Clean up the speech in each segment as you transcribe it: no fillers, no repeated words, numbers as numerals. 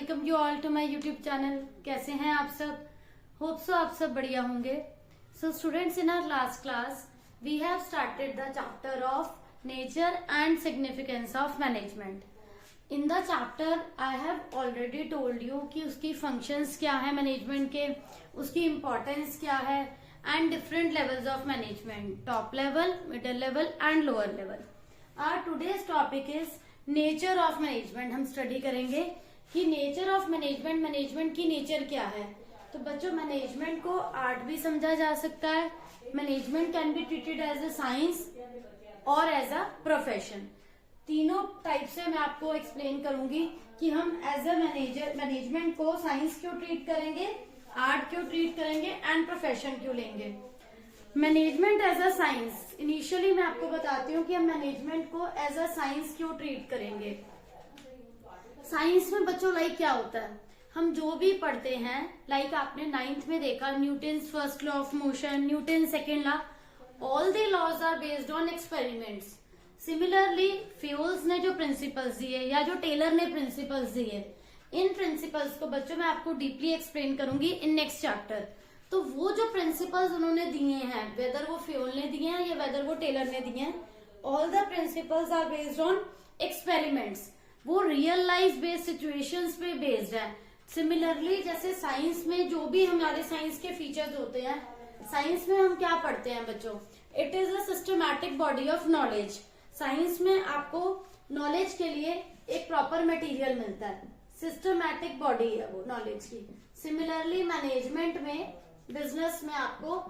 Welcome you all to my YouTube channel. कैसे हैं आप सब? होप सो आप सब बढ़िया होंगे। So students, in our last class we have started the chapter of nature and significance of management. In the chapter I have already told you कि उसकी फंक्शंस क्या है मैनेजमेंट के, उसकी इम्पोर्टेंस क्या है and different levels of management, top level, middle level and lower level. Our today's topic is nature of management. हम study करेंगे कि नेचर ऑफ मैनेजमेंट, मैनेजमेंट की नेचर क्या है। तो बच्चों, मैनेजमेंट को आर्ट भी समझा जा सकता है। Management can be treated as a science और एज अ प्रोफेशन। तीनों टाइप से मैं आपको एक्सप्लेन करूंगी कि हम एज अ मैनेजमेंट को साइंस क्यों ट्रीट करेंगे, आर्ट क्यों ट्रीट करेंगे एंड प्रोफेशन क्यों लेंगे। Management as a science, initially मैं आपको बताती हूँ कि हम मैनेजमेंट को एज अ साइंस क्यों ट्रीट करेंगे। साइंस में बच्चों लाइक क्या होता है, हम जो भी पढ़ते हैं, लाइक आपने 9th में देखा Newton's first law of motion, Newton second law, all the laws are based on experiments. Similarly Fayol's ने जो प्रिंसिपल्स दिए या जो टेलर ने प्रिंसिपल्स दिए, इन प्रिंसिपल्स को बच्चों मैं आपको डीपली एक्सप्लेन करूंगी इन नेक्स्ट चैप्टर। तो वो जो प्रिंसिपल्स उन्होंने दिए हैं, वेदर वो फ्यूल ने दिए हैं या वेदर वो टेलर ने दिए हैं, all the principles are based on experiments. वो रियल लाइफ बेस्ड सिचुएशंस पे बेस्ड है। सिमिलरली जैसे साइंस में जो भी हमारे साइंस के फीचर्स होते हैं, साइंस में हम क्या पढ़ते हैं बच्चों, it is a systematic body of knowledge. Science में आपको नॉलेज के लिए एक प्रॉपर मटेरियल मिलता है, सिस्टमैटिक बॉडी है वो नॉलेज की। सिमिलरली मैनेजमेंट में, बिजनेस में आपको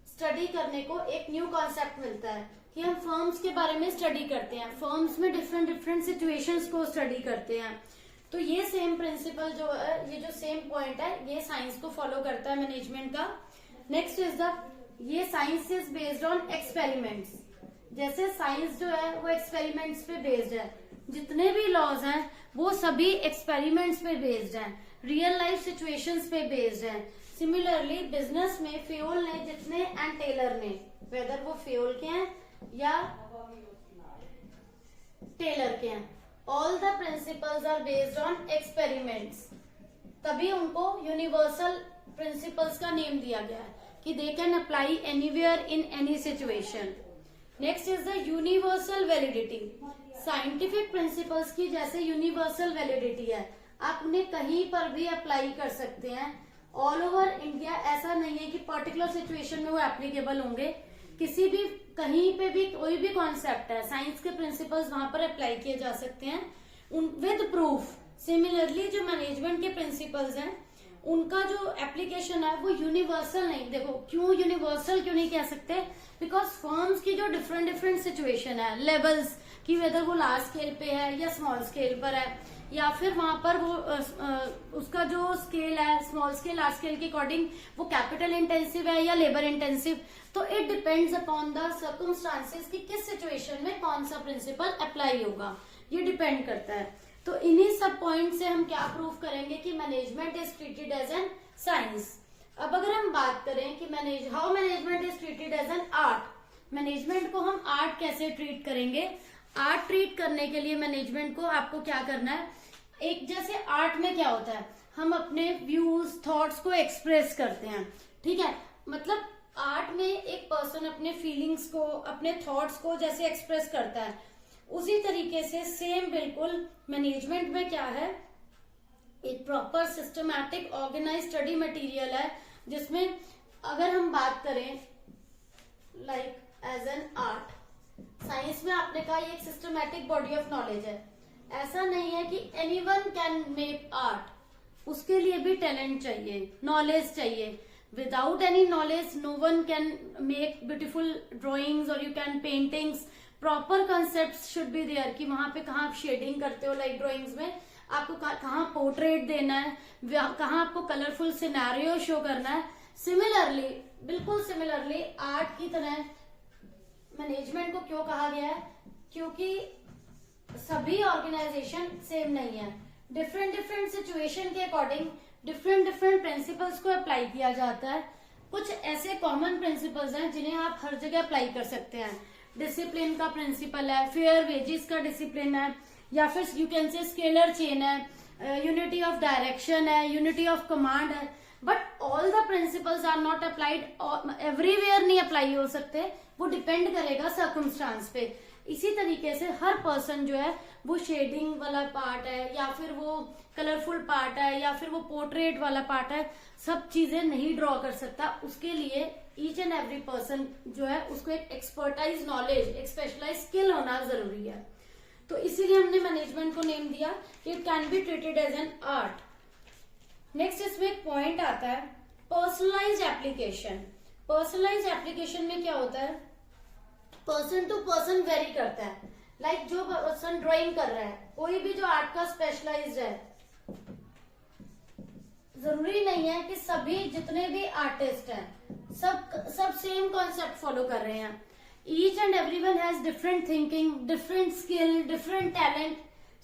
स्टडी करने को एक न्यू कॉन्सेप्ट मिलता है कि हम फर्म्स के बारे में स्टडी करते हैं, फर्म्स में डिफरेंट सिचुएशंस को स्टडी करते हैं। तो ये सेम प्रिंसिपल जो है, ये जो सेम पॉइंट है, ये साइंस को फॉलो करता है मैनेजमेंट का। नेक्स्ट इज द, ये science is based on experiments. जैसे साइंस जो है वो एक्सपेरिमेंट्स पे बेस्ड है, जितने भी लॉज हैं वो सभी एक्सपेरिमेंट्स पे बेस्ड हैं, रियल लाइफ सिचुएशंस पे बेस्ड हैं। सिमिलरली बिजनेस में फ्यूल ने जितने एंड टेलर ने, वेदर वो फ्यूल के हैं या टेलर के हैं, all the principles are based on experiments. तभी उनको यूनिवर्सल प्रिंसिपल्स का नेम दिया गया है कि they can apply anywhere in any situation. Next is the universal validity. Scientific principles की जैसे यूनिवर्सल वैलिडिटी है, आप उन्हें कहीं पर भी अप्लाई कर सकते हैं ऑल ओवर इंडिया। ऐसा नहीं है कि पर्टिकुलर सिचुएशन में वो एप्लीकेबल होंगे, किसी भी कहीं पे भी कोई भी कॉन्सेप्ट है, साइंस के प्रिंसिपल्स वहां पर अप्लाई किए जा सकते हैं विद प्रूफ। सिमिलरली जो मैनेजमेंट के प्रिंसिपल्स हैं, उनका जो एप्लीकेशन है वो यूनिवर्सल नहीं। देखो क्यों यूनिवर्सल क्यों नहीं कह सकते, बिकॉज फर्म्स की जो डिफरेंट सिचुएशन है, लेवल्स की, वेदर वो लार्ज स्केल पे है या स्मॉल स्केल पर है, या फिर वहां पर वो उसका जो स्केल है, स्मॉल स्केल लार्ज स्केल के अकॉर्डिंग वो कैपिटल इंटेंसिव है या लेबर इंटेंसिव। तो it depends upon the circumstances कि किस सिचुएशन में कौन सा प्रिंसिपल अप्लाई होगा, ये डिपेंड करता है। तो इन्हीं सब पॉइंट से हम क्या प्रूव करेंगे कि management is treated as an science. अब अगर हम बात करें कि how management is treated as an art, management को हम आर्ट कैसे ट्रीट करेंगे। आर्ट ट्रीट करने के लिए मैनेजमेंट को आपको क्या करना है, एक जैसे आर्ट में क्या होता है, हम अपने व्यूज थॉट्स को एक्सप्रेस करते हैं, ठीक है। मतलब आर्ट में एक पर्सन अपने फीलिंग्स को, अपने थॉट्स को जैसे एक्सप्रेस करता है, उसी तरीके से सेम बिल्कुल मैनेजमेंट में क्या है, एक proper systematic organise study material है, जिसमें अगर हम बात करें like as an art, science में आपने कहा ये एक सिस्टमैटिक बॉडी ऑफ नॉलेज है। ऐसा नहीं है कि एनीवन कैन मेक आर्ट, उसके लिए भी टैलेंट चाहिए, नॉलेज चाहिए। Without any knowledge no one can make beautiful drawings और you can paintings. Proper concept should be there कि वहां पे कहाँ आप शेडिंग करते हो, लाइक ड्रॉइंग्स में आपको कहाँ पोर्ट्रेट देना है, कहाँ आपको कलरफुल सिनेरियो शो करना है। सिमिलरली, बिल्कुल सिमिलरली आर्ट की तरह मैनेजमेंट को क्यों कहा गया है, क्योंकि सभी ऑर्गेनाइजेशन सेम नहीं है, डिफरेंट सिचुएशन के अकॉर्डिंग डिफरेंट प्रिंसिपल्स को अप्लाई किया जाता है। कुछ ऐसे कॉमन प्रिंसिपल्स हैं जिन्हें आप हर जगह अप्लाई कर सकते हैं। डिसिप्लिन का प्रिंसिपल है, फेयर वेजेस का डिसिप्लिन है, या फिर you can say scalar chain है, यूनिटी ऑफ डायरेक्शन है, यूनिटी ऑफ कमांड है, but all the principles are not applied, everywhere नहीं अप्लाई हो सकते, वो डिपेंड करेगा सर्कमस्टांस पे। इसी तरीके से हर पर्सन जो है वो शेडिंग वाला पार्ट है, या फिर वो कलरफुल पार्ट है, या फिर वो पोर्ट्रेट वाला पार्ट है, सब चीजें नहीं ड्रॉ कर सकता। उसके लिए ईच एंड एवरी पर्सन जो है उसको एक एक्सपर्टाइज नॉलेज, एक स्पेशलाइज स्किल होना जरूरी है। तो इसीलिए हमने मैनेजमेंट को नेम दिया कि it can be treated as an art. Next इसमें एक पॉइंट आता है पर्सनलाइज्ड एप्लीकेशन। पर्सनलाइज्ड एप्लीकेशन में क्या होता है, पर्सन टू पर्सन वेरी करता है। लाइक जो पर्सन ड्राइंग कर रहा है, कोई भी जो आर्ट का स्पेशलाइज्ड है, जरूरी नहीं है कि सभी जितने भी आर्टिस्ट हैं सब सेम कॉन्सेप्ट फॉलो कर रहे हैं। Each and everyone has different thinking, different skill, different talent.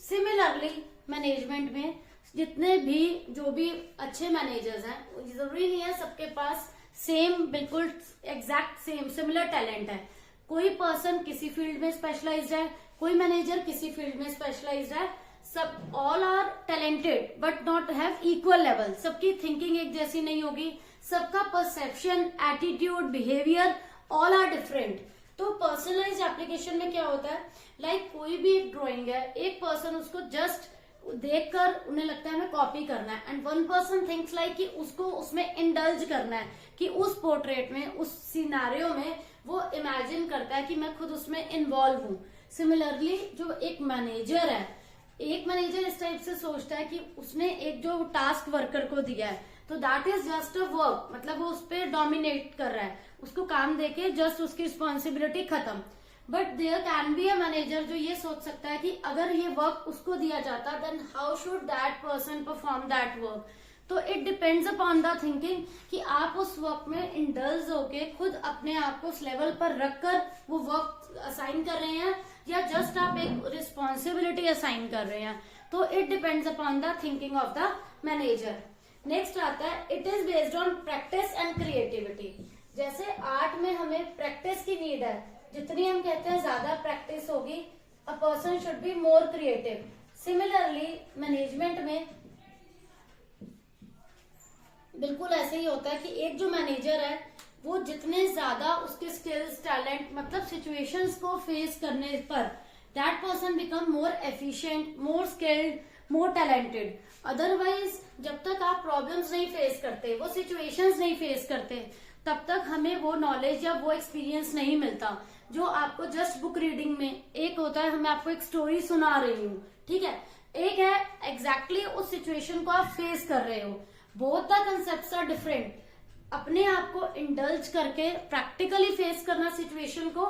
Similarly management में जितने भी जो भी अच्छे मैनेजर्स हैं, जरूरी नहीं है सबके पास सेम बिल्कुल एग्जैक्ट सेम सिमिलर टैलेंट है। कोई पर्सन किसी फील्ड में स्पेशलाइज्ड है, कोई मैनेजर किसी फील्ड में स्पेशलाइज्ड है। सब all are talented but not have equal level. सबकी थिंकिंग एक जैसी नहीं होगी, सबका perception, attitude, behaviour all are different. तो पर्सनलाइज्ड एप्लीकेशन में क्या होता है, लाइक कोई भी एक ड्राइंग है, एक पर्सन उसको जस्ट देखकर उन्हें लगता है हमें कॉपी करना है, and one person thinks like कि उसको उसमें इंडल्ज करना है, कि उस पोर्ट्रेट में, उस सिनारियो में वो इमेजिन करता है कि मैं खुद उसमें इन्वॉल्व हूं। सिमिलरली जो एक मैनेजर है, एक मैनेजर इस टाइप से सोचता है कि उसने एक जो टास्क वर्कर को दिया है, तो that is just a work, मतलब वो उस पर डोमिनेट कर रहा है, उसको काम देके जस्ट उसकी रिस्पॉन्सिबिलिटी खत्म। But there can be a manager जो ये सोच सकता है कि अगर ये वर्क उसको दिया जाता, then how should that person perform that work. तो it depends upon the thinking कि आप उस वर्क में इंडल्ज होके खुद अपने आप को उस लेवल पर रखकर वो वर्क असाइन कर रहे हैं, या जस्ट आप एक रिस्पॉन्सिबिलिटी असाइन कर रहे हैं। तो it depends upon the thinking of the manager. Next आता है it is based on practice and creativity. जैसे आर्ट में हमें प्रैक्टिस की नीड है, जितनी हम कहते हैं ज्यादा प्रैक्टिस होगी, a person should be more creative. Similarly management में बिल्कुल ऐसे ही होता है कि एक जो मैनेजर है वो जितने ज्यादा उसके स्किल्स, टैलेंट, मतलब सिचुएशंस को फेस करने पर that person become more efficient, more skilled, more talented. Otherwise जब तक आप प्रॉब्लम्स नहीं फेस करते, वो सिचुएशंस नहीं फेस करते, तब तक हमें वो नॉलेज या वो एक्सपीरियंस नहीं मिलता जो आपको जस्ट बुक रीडिंग में। एक होता है मैं आपको एक स्टोरी सुना रही हूँ, ठीक है, एक है एग्जैक्टली उस सिचुएशन को आप फेस कर रहे हो। Both the concepts are different. अपने आप को इंडल्ज करके प्रैक्टिकली फेस करना सिचुएशन को,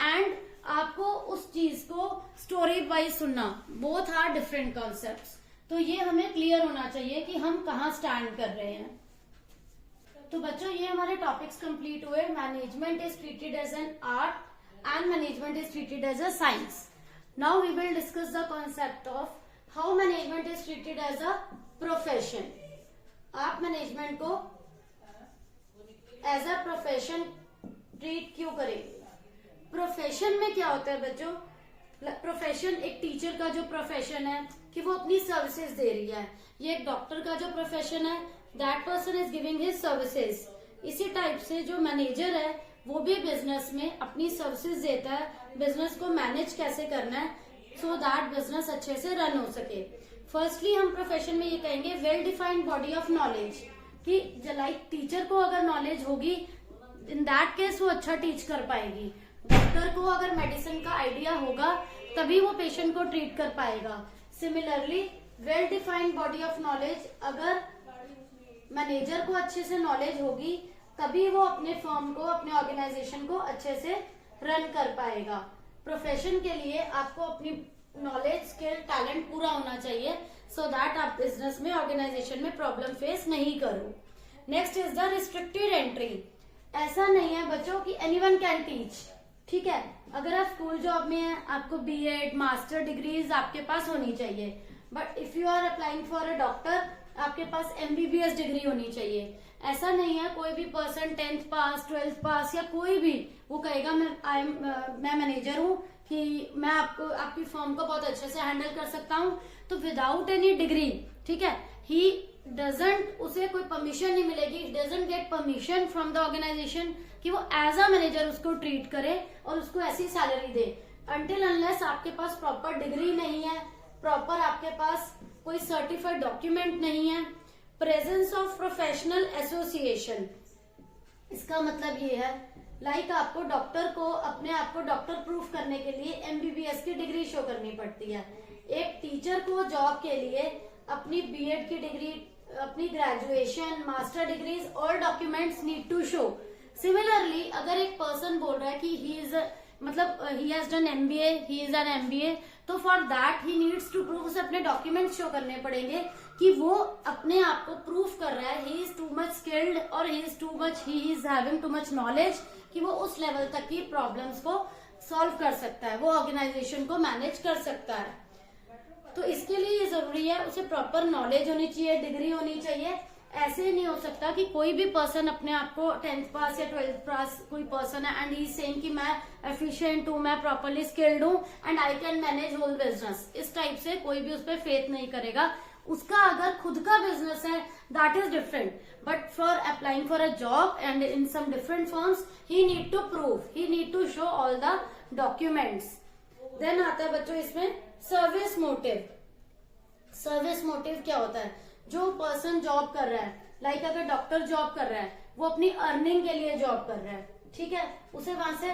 एंड आपको उस चीज को स्टोरी वाइज सुनना, बोथ आर डिफरेंट कॉन्सेप्ट्स। तो ये हमें क्लियर होना चाहिए कि हम कहाँ स्टैंड कर रहे हैं। तो बच्चों ये हमारे टॉपिक्स कंप्लीट हुए। Management is treated as an art and management is treated as a science. Now we will discuss the concept of how management is treated as a profession. आप मैनेजमेंट को एज अ प्रोफेशन ट्रीट क्यों करेंगे? Profession में क्या होता है बच्चों, profession एक टीचर का जो प्रोफेशन है कि वो अपनी सर्विसेज दे रही है, ये एक डॉक्टर का जो प्रोफेशन है that person is giving his services. इसी टाइप से जो मैनेजर है वो भी बिजनेस में अपनी सर्विसेज देता है, बिजनेस को मैनेज कैसे करना है सो दैट बिजनेस अच्छे से रन हो सके। फर्स्टली हम प्रोफेशन में ये कहेंगे well defined body of knowledge, कि लाइक टीचर को अगर नॉलेज होगी इन दैट केस वो अच्छा टीच कर पाएगी। डॉक्टर को अगर मेडिसिन का आइडिया होगा तभी वो पेशेंट को ट्रीट कर पाएगा। Similarly well defined body of knowledge, अगर मैनेजर को अच्छे से नॉलेज होगी तभी वो अपने फर्म को, अपने ऑर्गेनाइजेशन को अच्छे से रन कर पाएगा। प्रोफेशन के लिए आपको अपनी नॉलेज, स्किल, टैलेंट पूरा होना चाहिए सो दैट आप बिजनेस में, ऑर्गेनाइजेशन में प्रॉब्लम फेस नहीं करो। Next is the restricted entry. ऐसा नहीं है बच्चों कि एनीवन कैन टीच, ठीक है। अगर आप स्कूल जॉब में हैं आपको बीएड, मास्टर डिग्रीज आपके पास होनी चाहिए, but if you are applying for a doctor आपके पास एमबीबीएस डिग्री होनी चाहिए। ऐसा नहीं है कोई भी पर्सन 10th पास, 12th पास या कोई भी वो कहेगा मैं मैनेजर हूँ कि मैं आपको आपकी फर्म को बहुत अच्छे से हैंडल कर सकता हूँ, तो विदाउट एनी डिग्री, ठीक है, ही डजंट, उसे कोई परमिशन नहीं मिलेगी, doesn't get permission from the organisation कि वो एज अ मैनेजर उसको ट्रीट करे और उसको ऐसी सैलरी दे, अनटिल अनलेस आपके पास प्रॉपर डिग्री नहीं है, प्रॉपर आपके पास कोई सर्टिफाइड डॉक्यूमेंट नहीं है। प्रेजेंस ऑफ प्रोफेशनल एसोसिएशन, इसका मतलब ये है लाइक आपको डॉक्टर को अपने आप को डॉक्टर प्रूफ करने के लिए एमबीबीएस की डिग्री शो करनी पड़ती है। एक टीचर को जॉब के लिए अपनी बीएड की डिग्री, अपनी graduation, master degrees, all documents need to show. Similarly अगर एक पर्सन बोल रहा है कि ही इज मतलब he has done MBA, he is an MBA, तो for that he needs to prove, उसे अपने डॉक्यूमेंट्स शो करने पड़ेंगे कि वो अपने आप को प्रूफ कर रहा है he is too much skilled और he is having too much knowledge कि वो उस लेवल तक की प्रॉब्लम्स को सॉल्व कर सकता है, वो ऑर्गेनाइजेशन को मैनेज कर सकता है। तो इसके लिए ये जरूरी है उसे प्रॉपर नॉलेज होनी चाहिए, डिग्री होनी चाहिए। ऐसे नहीं हो सकता कि कोई भी पर्सन अपने आप को 10th पास या 12th पास कोई पर्सन है एंड ही इज सेइंग कि मैं एफिशिएंट हूँ, मैं प्रॉपरली स्किल्ड हूँ and I can manage whole business, इस टाइप से कोई भी उस पर फेथ नहीं करेगा। उसका अगर खुद का बिजनेस है that is different, but for applying for a job and in some different firms he need to prove, he need to show all the documents. Then आता है बच्चों इसमें सर्विस मोटिव। सर्विस मोटिव क्या होता है? जो person job कर रहा है, लाइक अगर डॉक्टर जॉब कर रहा है, वो अपनी अर्निंग के लिए जॉब कर रहा है, ठीक है, उसे वहां से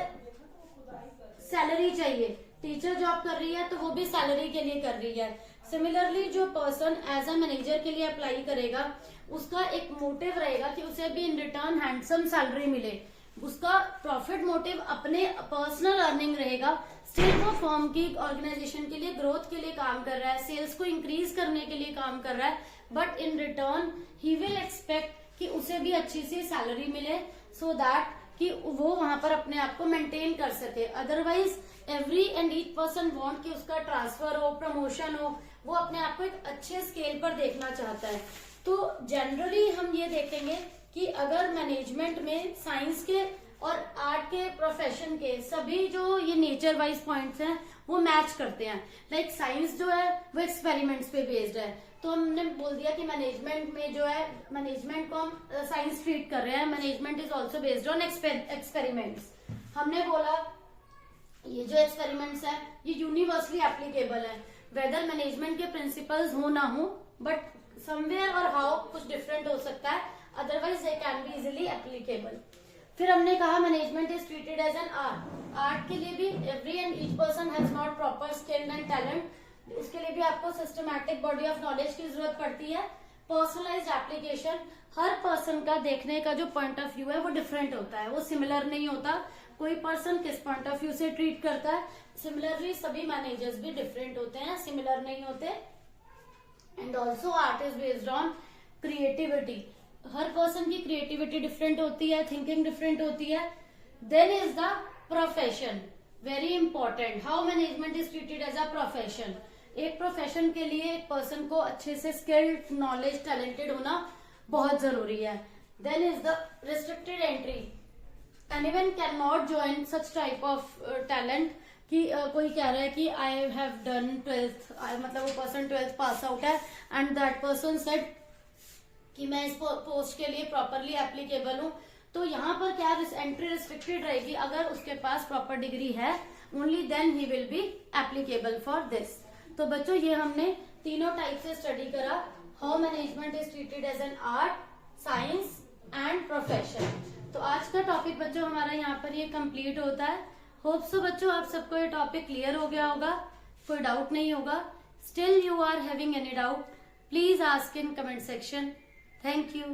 सैलरी चाहिए। टीचर जॉब कर रही है तो वो भी सैलरी के लिए कर रही है। सिमिलरली जो पर्सन एज अ मैनेजर के लिए अप्लाई करेगा, उसका एक मोटिव रहेगा कि उसे भी इन रिटर्न हैंडसम सैलरी मिले। उसका प्रॉफिट मोटिव अपने पर्सनल अर्निंग रहेगा, स्टिल वो फर्म की ऑर्गेनाइजेशन के लिए ग्रोथ के लिए काम कर रहा है, सेल्स को इंक्रीज करने के लिए काम कर रहा है, but in return he will expect कि उसे भी अच्छी सी सैलरी मिले सो दैट कि वो वहां पर अपने आप को मेंटेन कर सके। Otherwise every and each person want कि उसका ट्रांसफर हो, प्रमोशन हो, वो अपने आप को एक अच्छे स्केल पर देखना चाहता है। तो जनरली हम ये देखेंगे कि अगर मैनेजमेंट में साइंस के और आर्ट के प्रोफेशन के सभी जो ये नेचर वाइज पॉइंट्स हैं वो मैच करते हैं। लाइक साइंस जो है वो एक्सपेरिमेंट्स पे बेस्ड है, तो हमने बोल दिया कि मैनेजमेंट में जो है, मैनेजमेंट को हम साइंस ट्रीट कर रहे हैं, management is also based on experiments. हमने बोला ये जो एक्सपेरिमेंट्स है ये यूनिवर्सली एप्लीकेबल है, वेदर मैनेजमेंट के प्रिंसिपल्स हो ना हो, बट समवेयर और हाउ कुछ डिफरेंट हो सकता है, otherwise they can be easily applicable. फिर हमने कहा management is treated as an art. Art के लिए भी every and each person has not proper skill and talent, उसके लिए भी आपको सिस्टमैटिक बॉडी ऑफ नॉलेज की जरूरत पड़ती है। पर्सनलाइज्ड एप्लीकेशन, हर पर्सन का देखने का जो पॉइंट ऑफ व्यू है वो डिफरेंट होता है, वो सिमिलर नहीं होता। कोई पर्सन किस पॉइंट ऑफ व्यू से ट्रीट करता है, सिमिलरली सभी मैनेजर्स भी डिफरेंट होते हैं, सिमिलर नहीं होते। And also art is based on creativity, हर पर्सन की क्रिएटिविटी डिफरेंट होती है, थिंकिंग डिफरेंट होती है। Then is the profession, very important, how management is treated as a profession. एक प्रोफेशन के लिए एक पर्सन को अच्छे से स्किल्ड, नॉलेज, टैलेंटेड होना बहुत जरूरी है। Then is the restricted entry, anyone can not join such type of talent कि कोई कह रहा है कि आई हैव डन 12th, मतलब वो पर्सन 12th पास आउट है एंड दैट पर्सन सेड कि मैं इस पोस्ट के लिए प्रॉपरली एप्लीकेबल हूँ, तो यहाँ पर क्या एंट्री रिस्ट्रिक्टेड रहेगी। अगर उसके पास प्रॉपर डिग्री है ओनली देन ही will be applicable for this. तो बच्चों ये हमने तीनों टाइप से स्टडी करा, how management is treated as an art, science and profession. तो आज का टॉपिक बच्चों हमारा यहाँ पर ये कंप्लीट होता है। होप सो बच्चों आप सबको ये टॉपिक क्लियर हो गया होगा, कोई डाउट नहीं होगा। Still you are having any doubt, please ask in comment section. Thank you.